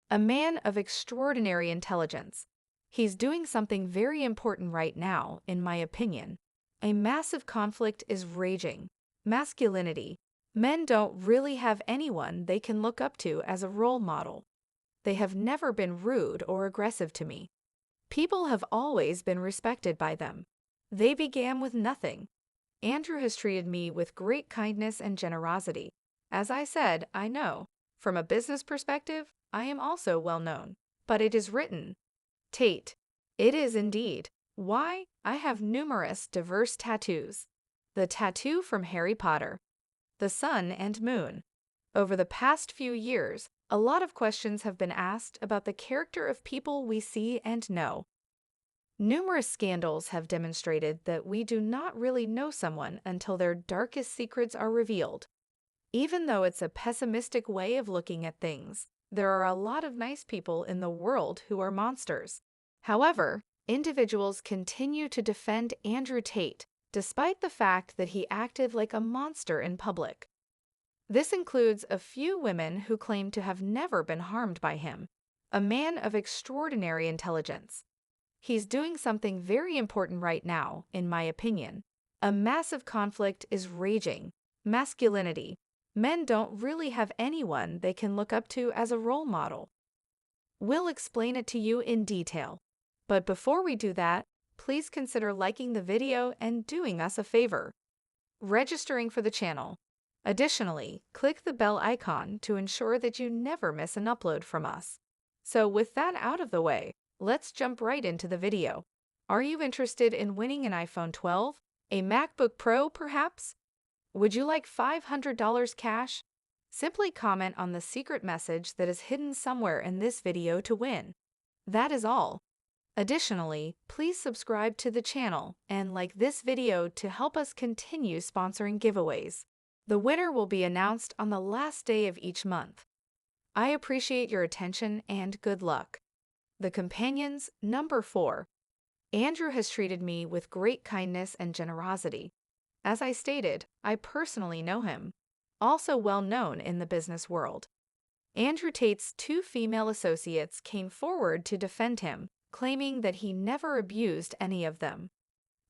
a man of extraordinary intelligence. He's doing something very important right now, in my opinion. A massive conflict is raging. Masculinity. Men don't really have anyone they can look up to as a role model. They have never been rude or aggressive to me. People have always been respected by them. They began with nothing. Andrew has treated me with great kindness and generosity. As I said, I know. From a business perspective, I am also well known. But it is written. Tate. It is indeed. Why? I have numerous diverse tattoos. The tattoo from Harry Potter. The sun and moon. Over the past few years, a lot of questions have been asked about the character of people we see and know. Numerous scandals have demonstrated that we do not really know someone until their darkest secrets are revealed. Even though it's a pessimistic way of looking at things, there are a lot of nice people in the world who are monsters. However, individuals continue to defend Andrew Tate, despite the fact that he acted like a monster in public. This includes a few women who claim to have never been harmed by him, a man of extraordinary intelligence. He's doing something very important right now, in my opinion. A massive conflict is raging. Masculinity. Men don't really have anyone they can look up to as a role model. We'll explain it to you in detail. But before we do that, please consider liking the video and doing us a favor. Registering for the channel. Additionally, click the bell icon to ensure that you never miss an upload from us. So with that out of the way, let's jump right into the video. Are you interested in winning an iPhone 12? A MacBook Pro, perhaps? Would you like $500 cash? Simply comment on the secret message that is hidden somewhere in this video to win. That is all. Additionally, please subscribe to the channel and like this video to help us continue sponsoring giveaways. The winner will be announced on the last day of each month. I appreciate your attention and good luck. The companions, number 4. Andrew has treated me with great kindness and generosity. As I stated, I personally know him, also well known in the business world. Andrew Tate's 2 female associates came forward to defend him, claiming that he never abused any of them.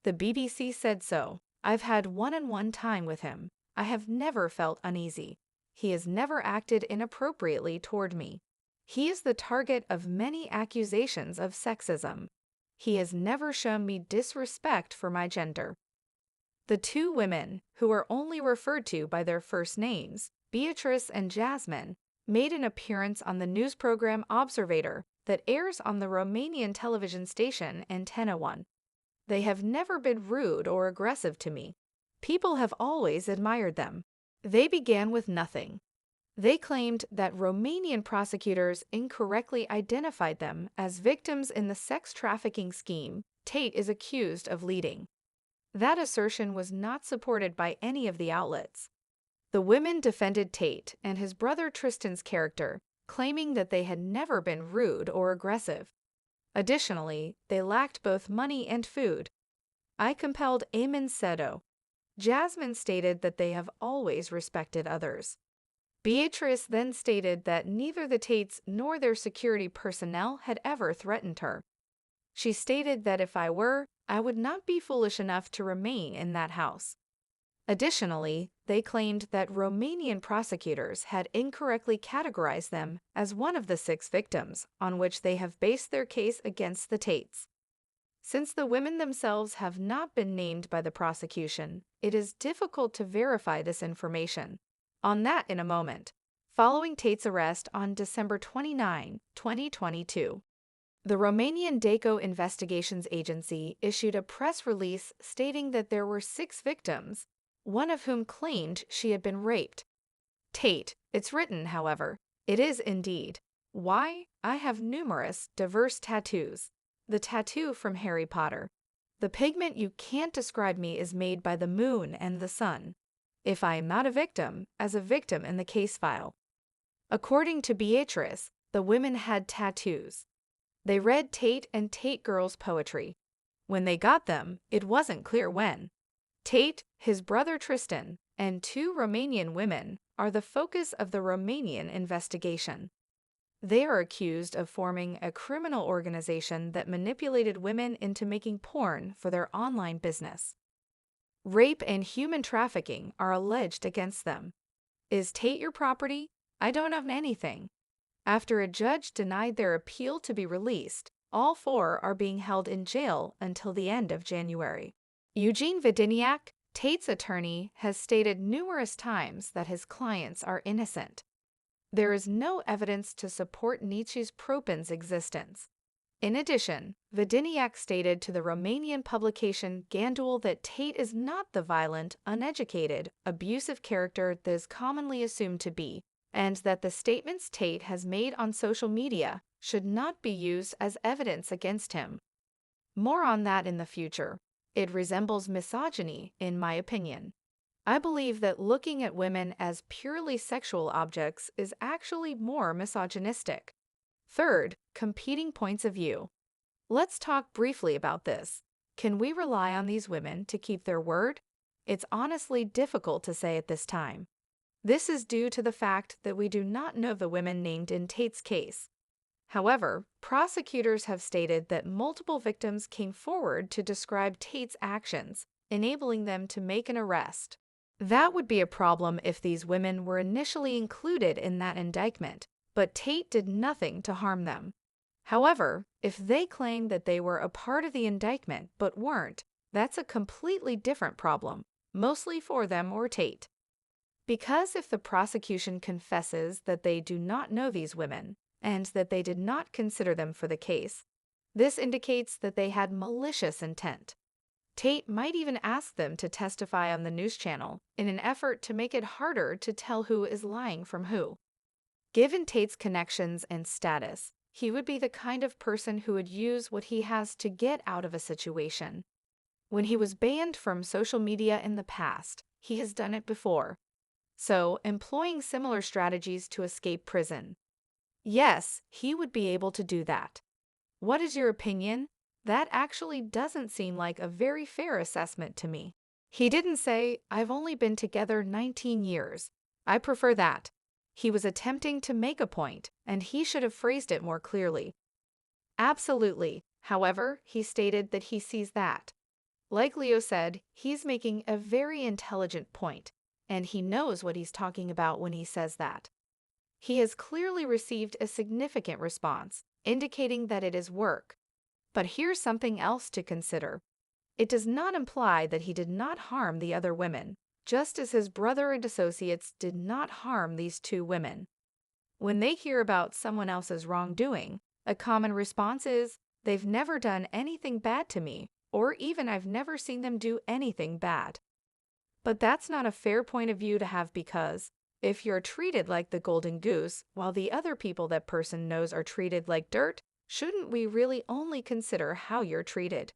The BBC said so. I've had one-on-one time with him. I have never felt uneasy. He has never acted inappropriately toward me. He is the target of many accusations of sexism. He has never shown me disrespect for my gender. The 2 women, who are only referred to by their first names, Beatrice and Jasmine, made an appearance on the news program Observator that airs on the Romanian television station Antena 1. They have never been rude or aggressive to me. People have always admired them. They began with nothing. They claimed that Romanian prosecutors incorrectly identified them as victims in the sex trafficking scheme Tate is accused of leading. That assertion was not supported by any of the outlets. The women defended Tate and his brother Tristan's character, claiming that they had never been rude or aggressive. Additionally, they lacked both money and food. I compelled Amen Sedo. Jasmine stated that they have always respected others. Beatrice then stated that neither the Tates nor their security personnel had ever threatened her. She stated that if I were, I would not be foolish enough to remain in that house. Additionally, they claimed that Romanian prosecutors had incorrectly categorized them as one of the 6 victims on which they have based their case against the Tates. Since the women themselves have not been named by the prosecution, it is difficult to verify this information. On that in a moment. Following Tate's arrest on December 29, 2022. The Romanian DACO Investigations Agency issued a press release stating that there were 6 victims, one of whom claimed she had been raped. Tate, it's written, however. It is indeed. Why? I have numerous, diverse tattoos. The tattoo from Harry Potter. The pigment you can't describe me is made by the moon and the sun. If I am not a victim, as a victim in the case file. According to Beatrice, the women had tattoos. They read Tate and Tate Girls poetry. When they got them, it wasn't clear when. Tate, his brother Tristan, and 2 Romanian women are the focus of the Romanian investigation. They are accused of forming a criminal organization that manipulated women into making porn for their online business. Rape and human trafficking are alleged against them. Is Tate your property? I don't own anything. After a judge denied their appeal to be released, all four are being held in jail until the end of January. Eugene Vidiniak, Tate's attorney, has stated numerous times that his clients are innocent. There is no evidence to support Nietzsche's Propin's existence. In addition, Vidiniak stated to the Romanian publication Gandul that Tate is not the violent, uneducated, abusive character that is commonly assumed to be, and that the statements Tate has made on social media should not be used as evidence against him. More on that in the future. It resembles misogyny, in my opinion. I believe that looking at women as purely sexual objects is actually more misogynistic. Third, competing points of view. Let's talk briefly about this. Can we rely on these women to keep their word? It's honestly difficult to say at this time. This is due to the fact that we do not know the women named in Tate's case. However, prosecutors have stated that multiple victims came forward to describe Tate's actions, enabling them to make an arrest. That would be a problem if these women were initially included in that indictment, but Tate did nothing to harm them. However, if they claim that they were a part of the indictment but weren't, that's a completely different problem, mostly for them or Tate. Because if the prosecution confesses that they do not know these women, and that they did not consider them for the case, this indicates that they had malicious intent. Tate might even ask them to testify on the news channel in an effort to make it harder to tell who is lying from who. Given Tate's connections and status, he would be the kind of person who would use what he has to get out of a situation. When he was banned from social media in the past, he has done it before. So, employing similar strategies to escape prison. Yes, he would be able to do that. What is your opinion? That actually doesn't seem like a very fair assessment to me. He didn't say, "I've only been together 19 years. I prefer that." He was attempting to make a point, and he should have phrased it more clearly. Absolutely. However, he stated that he sees that. Like Leo said, he's making a very intelligent point, and he knows what he's talking about when he says that. He has clearly received a significant response, indicating that it is work. But here's something else to consider. It does not imply that he did not harm the other women, just as his brother and associates did not harm these two women. When they hear about someone else's wrongdoing, a common response is, "They've never done anything bad to me," or even, "I've never seen them do anything bad." But that's not a fair point of view to have, because if you're treated like the golden goose while the other people that person knows are treated like dirt, shouldn't we really only consider how you're treated?